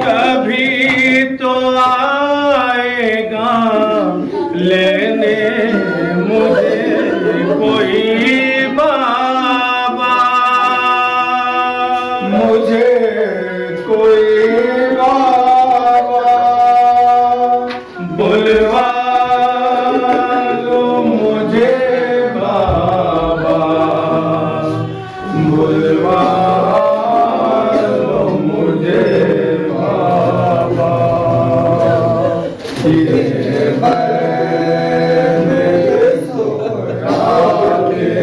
कभी तो आएगा लेने मुझे कोई बाबा, मुझे कोई बाबा बुलवा लो मुझे बाबा, बुलवा लो मुझे बाबा। ये मैंने सोया के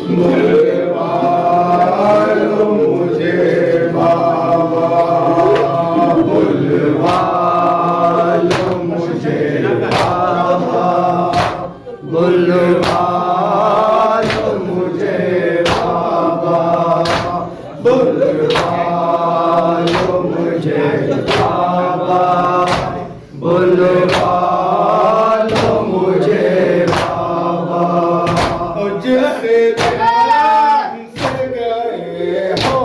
बुलवा लो मुझे बाबा, बुलवा लो मुझे बाबा, बुलवा लो मुझे बाबा, बुलवा लो मुझे बाबा, बुलवा लो मुझे बाबा। जिस दिन से गए हो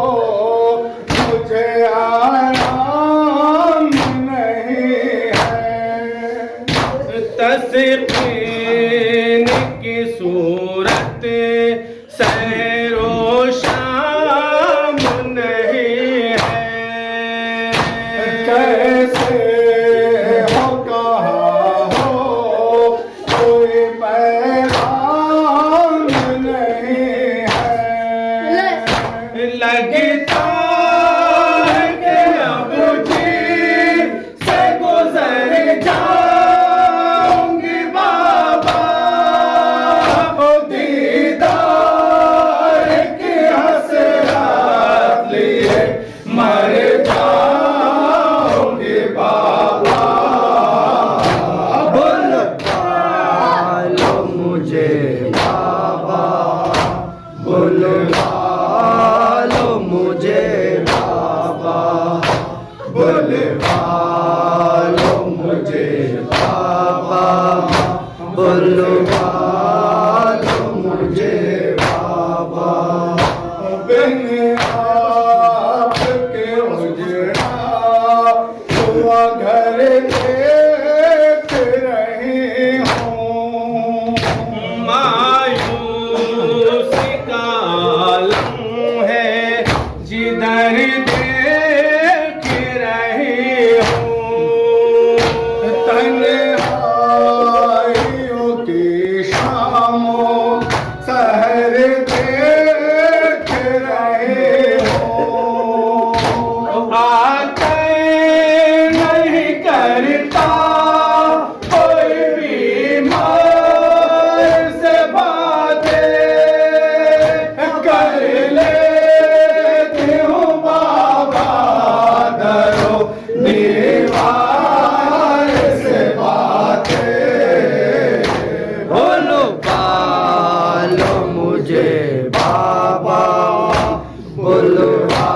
मुझे आराम नहीं है, तस्कीन की सूरत सैरो शाम नहीं है। कैसे हो कहा हो कोई पैगाम नहीं है, लगता है कि अब जी से गुजर जाऊंगी बाबा, ओ दीदार की हसरत लिए मर जाऊंगी बाबा, बुलवा लो मुझे बाबा, बुलवा लो मुझे बाबा, बुलवा लो मुझे बाबा, बुलवा लो मुझे बाबा। बिन आपके उजड़ा हुआ घर देख रही हूँ, मायूसी का आलम है जिधर देख रही हूँ, तन्हाइयों की शामों सहर देख रही हूँ, आते नहीं करता कोई बीमार से बातें, कर लेती हूँ बाबा दरो दीवार से बातें, बुलवा लो मुझे बाबा, बुलवा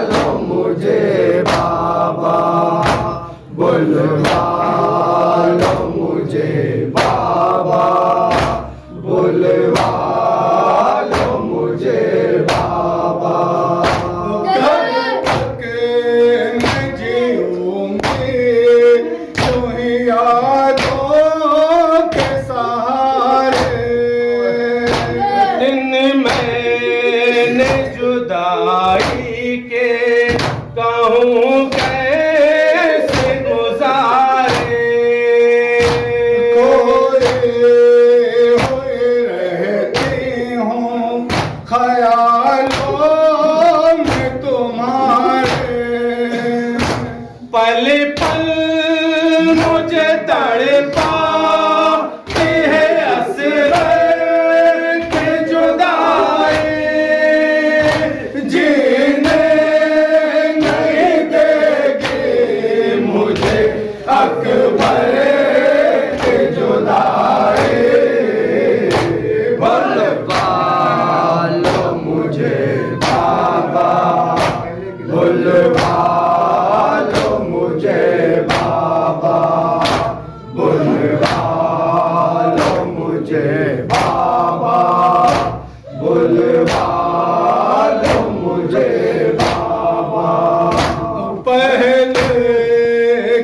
लो मुझे बाबा, बुलवा लो मुझे बाबा, बुलवा लो मुझे बाबा। कब तक मैं जीऊंगी यूं ही यादों के सहारे, दिन मैंने जुदाई के कहूँ कैसे गुजारे, खोए हुए रहती हूँ ख्यालों में तुम्हारे, पल पल मुझे तड़पाती है असरत की जुदाई, बुलवा लो मुझे बाबा। पहले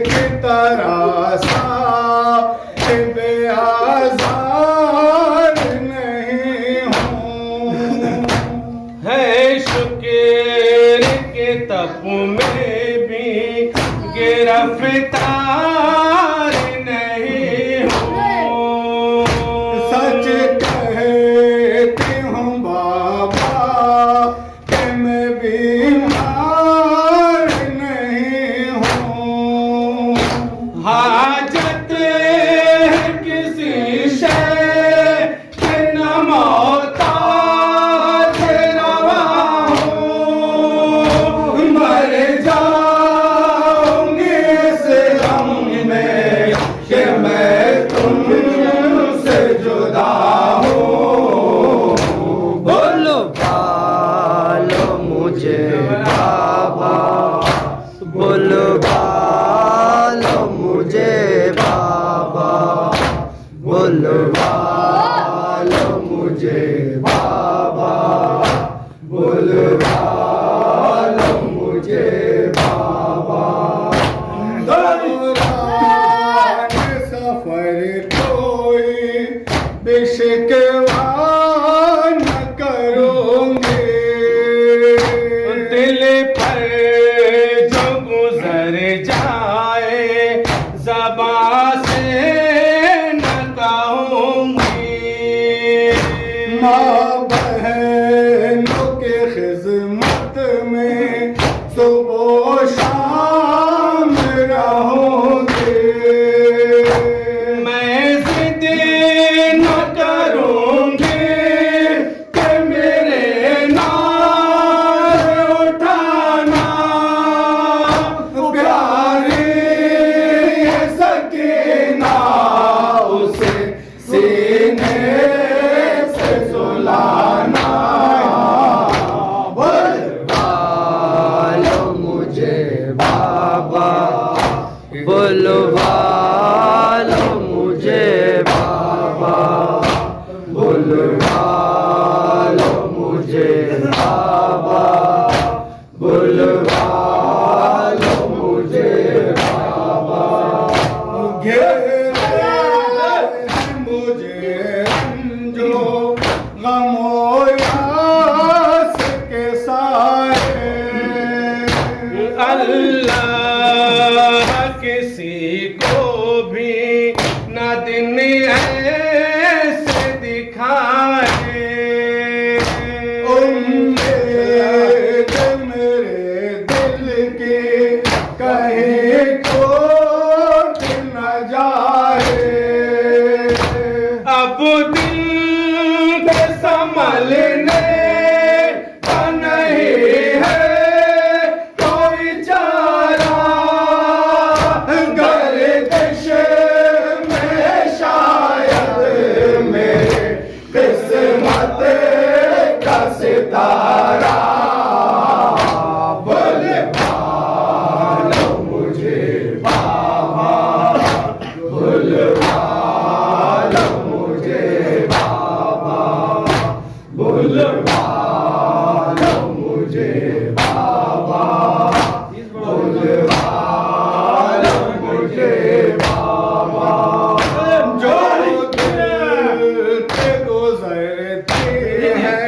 की तरह साहिब आज़ाद नहीं हूँ, है शुक्र के तप में भी गिरफ्तार नहीं हूँ। सच कहती हूँ बाबा कि मैं बीमार नहीं हूँ। हाजत किसी शय के न मोहताज रवा हूँ। मर जाऊंगी इस गम में कि मैं तुमसे जुदा हूँ। बुलवा लो मुझे बाबा, बुलवा लो मुझे बाबा, बुलवा लो मुझे बाबा, बुलवा लो मुझे बाबा। दौरान सफर कोई बिशकवा न करूंगी। दिल पर जो गुजर जाए ज़बां से न कहूँगी। माँ बहनों के खिदमत में सुबह शाम रहूंगी। मैं जिद न करूँगी कि मेरे नाम उठाना। प्यारी सकीना उसे सीने से सुलाना। बुलवा लो मुझे बाबा, बुलवा लो मुझे बाबा, बुलवा लो मुझे बाबा, बुलवा लो मुझे बाबा। घेरे मुझे रंजो गमो यास के साए। अल्लाह किसी को भी न दिन ऐसे दिखाए। उम्मीद मेरे दिल की कहीं टूट न जाए। अब दिल के संभलने का नहीं है कोई चारा। गर्दिश में शायद मेरे किस्मत का सितारा। बुलवा लो मुझे बाबा, बुलवा लो मुझे बाबा, बुलवा लो मुझे बाबा, बुलवा लो मुझे बाबा। जो दिल से गुजरती है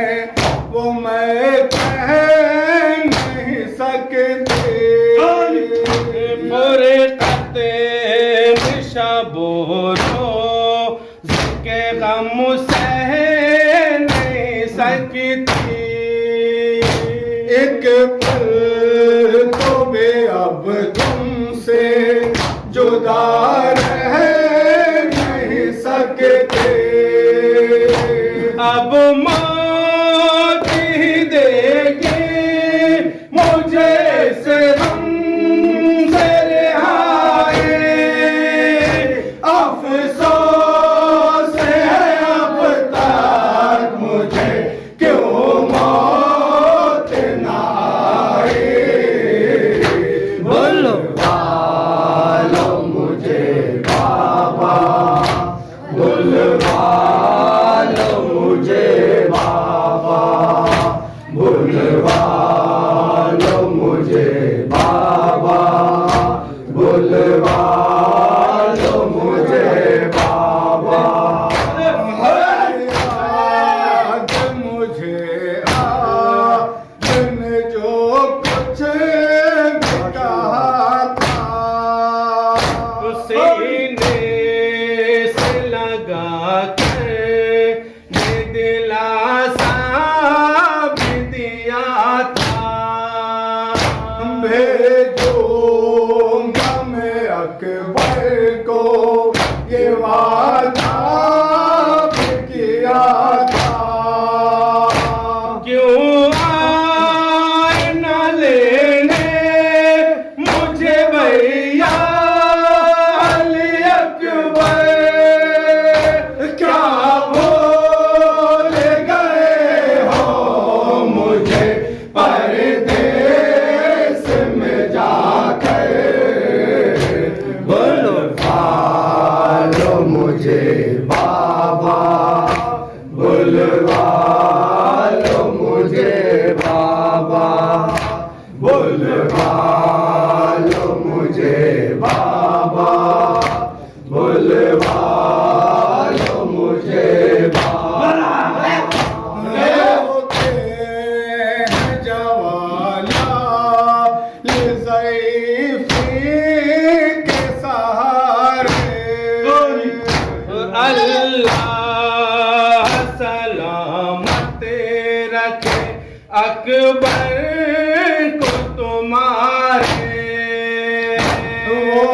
वो मैं कह नहीं सकती। फुरकत शबोरो के गम सह नहीं सकती। एक पल तो भी अब तुमसे जुदा रह नहीं सकते। अब मौत ही देगी मुझे से गम से रिहाई। अफसोस है अब तक मुझे क्यों मौत न आई। बुलवा लो मुझे बाबा, बुलवा लो मुझे बाबा। अकबर को तुम्हारे वो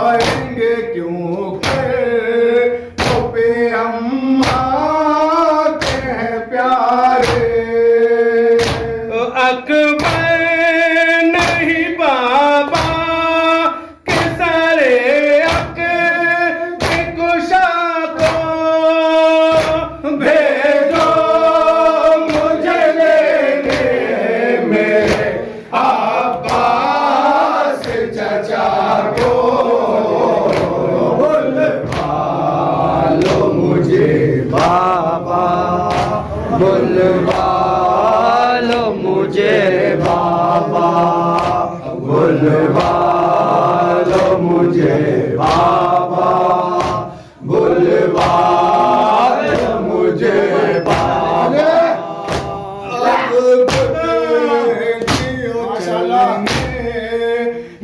आएंगे क्यों पे अम्मा के हैं प्यारे अकबर नहीं बाबा के सारे अक के कुशा को भेजो मुझे लेने मेरे अब्बास चचा को बुलवा लो मुझे बाबा बुलवा लो मुझे बाबा बुलवा लो मुझे बाबा बुलवा लो मुझे बाबा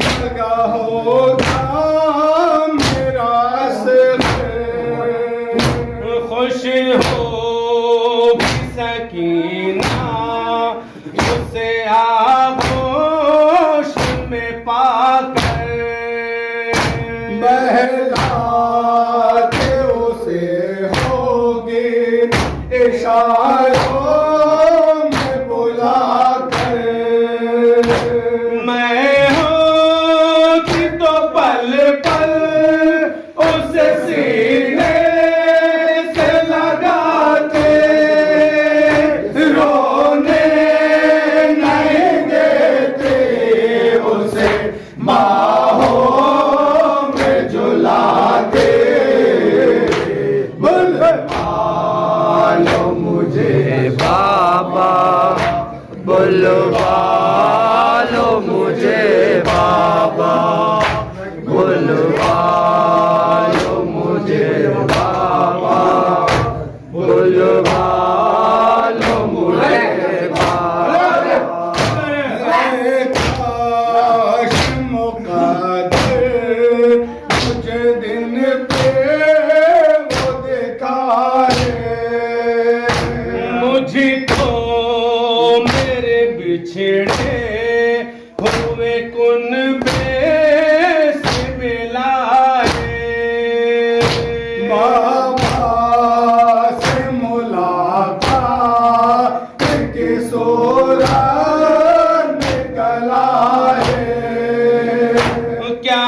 लगा होगा मेरा खुश हो सकीना उसे आगोश में पाकर बहलाते उसे होगी इशारों में बुलाकर मैं होती तो पल पल उसे सीने से लगाते रोने नहीं देते उसे बाहों में झुलाते बुलवा लो मुझे बाबा बुलवा लो मुझे बाबा बुलवा लो मुझे बाबा बुलवा लो मुझे बाबा काश मुक़द्दर मुझे दिन पे वो दिखाए मुझको मेरे बिछड़े हुए कुनबे से मिलाए बाबा से मुलाकात की सूरत निकल आए क्या